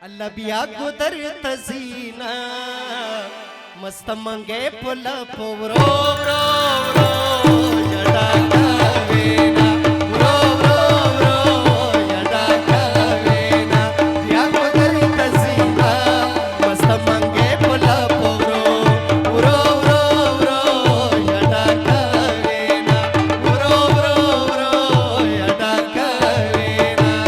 الله بیا ګدر تزینا مست منګې پلا پورو ورو ورو یډا کوینا ورو ورو ورو یډا کوینا بیا ګدر تزینا مست منګې پلا پورو ورو ورو ورو یډا کوینا ورو ورو ورو یډا کوینا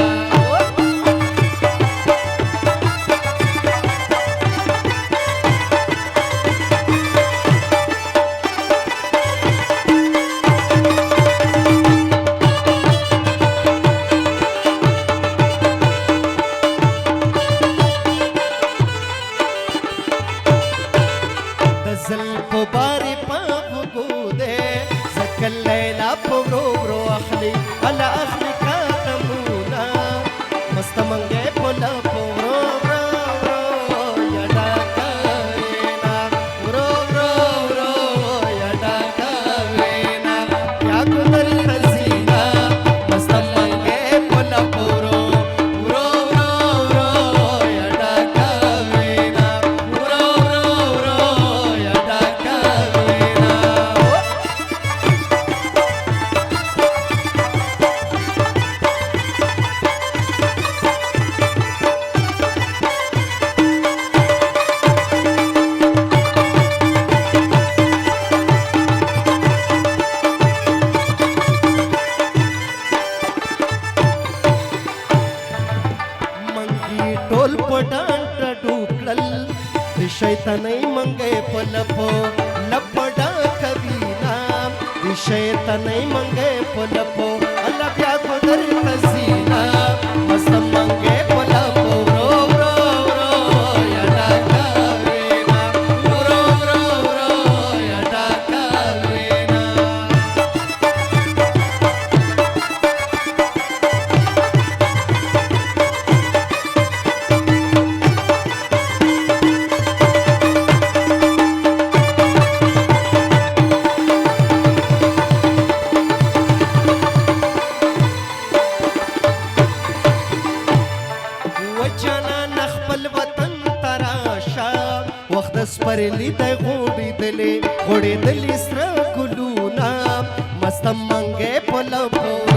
शैतानै मंगे पलपो लपडा कबीना शैतानै मंगे पलपो अल्लाह क्या कुदर तसीना मस्त मंगे पलपो रो रो रो यडा कावेना रो रो रो यडा कावेना سپرلی د غوړې دلې سره ګلونا مست منګې په لپو